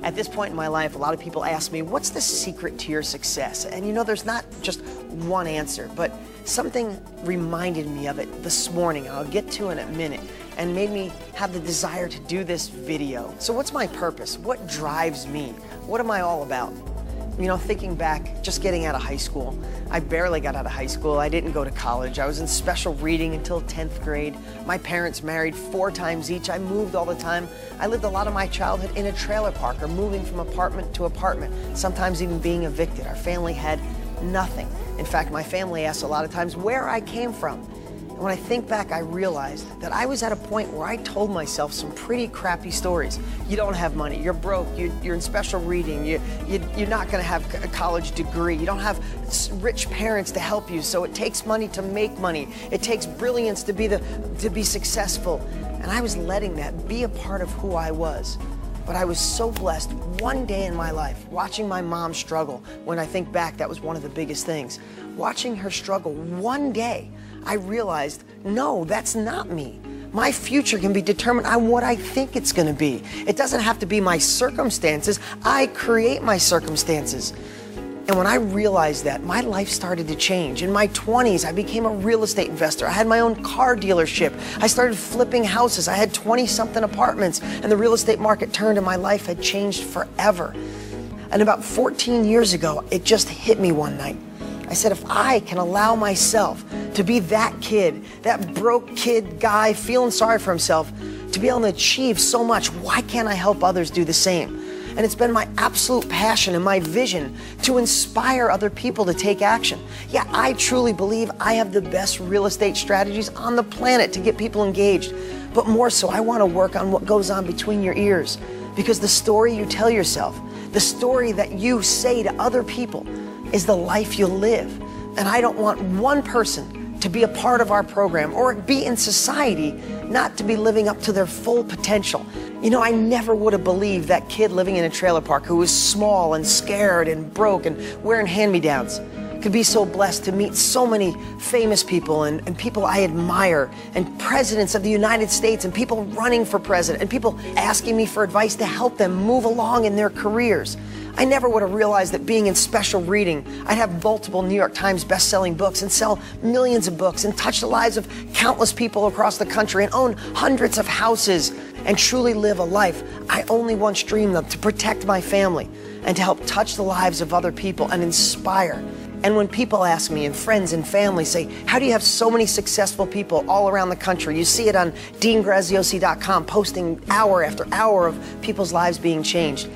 At this point in my life, a lot of people ask me, what's the secret to your success? And you know, there's not just one answer, but something reminded me of it this morning. I'll get to in a minute, and made me have the desire to do this video. So what's my purpose? What drives me? What am I all about? You know, thinking back, just getting out of high school, I barely got out of high school. I didn't go to college. I was in special reading until 10th grade. My parents married 4 times each. I moved all the time. I lived a lot of my childhood in a trailer park or moving from apartment to apartment, sometimes even being evicted. Our family had nothing. In fact, my family asked a lot of times where I came from. And when I think back, I realized that I was at a point where I told myself some pretty crappy stories. You don't have money, you're broke, you're in special reading, you're not gonna have a college degree, you don't have rich parents to help you, so it takes money to make money. It takes brilliance to be successful. And I was letting that be a part of who I was. But I was so blessed one day in my life, watching my mom struggle. When I think back, that was one of the biggest things. Watching her struggle one day, I realized, no, that's not me. My future can be determined on what I think it's gonna be. It doesn't have to be my circumstances. I create my circumstances. And when I realized that, my life started to change. In my 20s, I became a real estate investor. I had my own car dealership. I started flipping houses. I had 20-something apartments, and the real estate market turned and my life had changed forever. And about 14 years ago, it just hit me one night. I said, if I can allow myself to be that kid, that broke kid guy feeling sorry for himself, to be able to achieve so much, why can't I help others do the same? And it's been my absolute passion and my vision to inspire other people to take action. Yeah, I truly believe I have the best real estate strategies on the planet to get people engaged. But more so, I want to work on what goes on between your ears. Because the story you tell yourself, the story that you say to other people, is the life you'll live. And I don't want one person to be a part of our program or be in society not to be living up to their full potential. You know, I never would have believed that kid living in a trailer park who was small and scared and broke and wearing hand-me-downs could be so blessed to meet so many famous people and people I admire, and presidents of the United States, and people running for president, and people asking me for advice to help them move along in their careers. I never would have realized that being in special reading, I'd have multiple New York Times best-selling books and sell millions of books and touch the lives of countless people across the country and own hundreds of houses and truly live a life I only once dreamed of, to protect my family and to help touch the lives of other people and inspire. And when people ask me, and friends and family say, how do you have so many successful people all around the country? You see it on DeanGraziosi.com, posting hour after hour of people's lives being changed.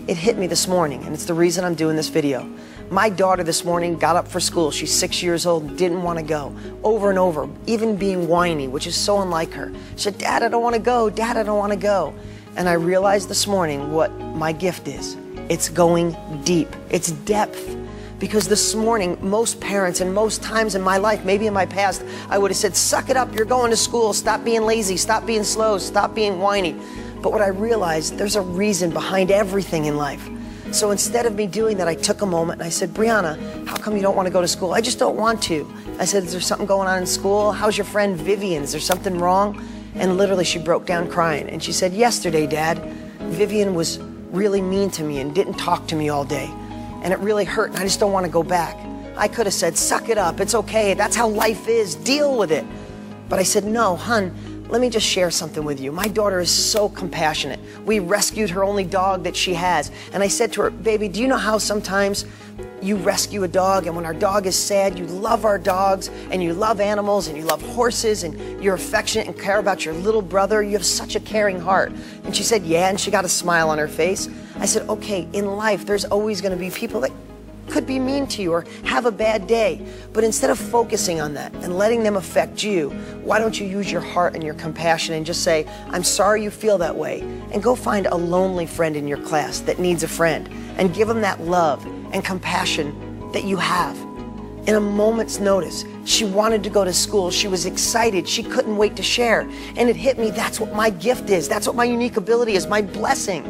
It hit me this morning, and it's the reason I'm doing this video. My daughter this morning got up for school. She's 6 years old and didn't want to go. Over and over, even being whiny, which is so unlike her. She said, Dad, I don't want to go. Dad, I don't want to go. And I realized this morning what my gift is. It's going deep. It's depth. Because this morning, most parents, and most times in my life, maybe in my past, I would have said, suck it up, you're going to school, stop being lazy, stop being slow, stop being whiny. But what I realized, there's a reason behind everything in life. So instead of me doing that, I took a moment and I said, Brianna, how come you don't want to go to school? I just don't want to. I said, is there something going on in school? How's your friend Vivian? Is there something wrong? And literally she broke down crying. And she said, yesterday, Dad, Vivian was really mean to me and didn't talk to me all day. And it really hurt, and I just don't want to go back. I could have said, suck it up, it's okay, that's how life is, deal with it. But I said, no, hun, let me just share something with you. My daughter is so compassionate. We rescued her only dog that she has. And I said to her, baby, do you know how sometimes you rescue a dog, and when our dog is sad, you love our dogs, and you love animals, and you love horses, and you're affectionate and care about your little brother. You have such a caring heart. And she said, yeah, and she got a smile on her face. I said, okay, in life, there's always going to be people that could be mean to you or have a bad day. But instead of focusing on that and letting them affect you, why don't you use your heart and your compassion and just say, I'm sorry you feel that way, and go find a lonely friend in your class that needs a friend and give them that love and compassion that you have. In a moment's notice, she wanted to go to school. She was excited. She couldn't wait to share. And it hit me, that's what my gift is. That's what my unique ability is, my blessing.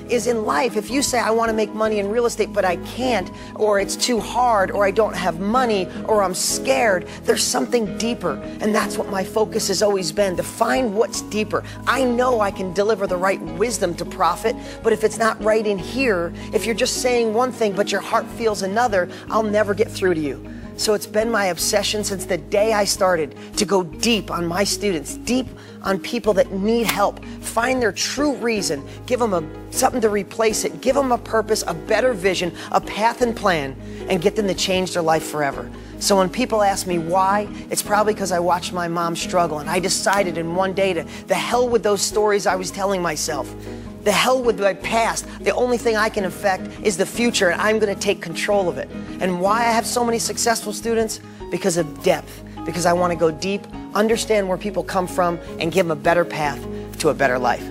is in life. If you say, I want to make money in real estate, but I can't, or it's too hard, or I don't have money, or I'm scared, there's something deeper. And that's what my focus has always been, to find what's deeper. I know I can deliver the right wisdom to profit, but if it's not right in here, if you're just saying one thing, but your heart feels another, I'll never get through to you. So it's been my obsession since the day I started to go deep on my students, deep on people that need help, find their true reason, give them something to replace it, give them a purpose, a better vision, a path and plan, and get them to change their life forever. So when people ask me why, it's probably because I watched my mom struggle, and I decided in one day to the hell with those stories I was telling myself. The hell with my past. The only thing I can affect is the future, and I'm going to take control of it. And why I have so many successful students? Because of depth. Because I want to go deep, understand where people come from, and give them a better path to a better life.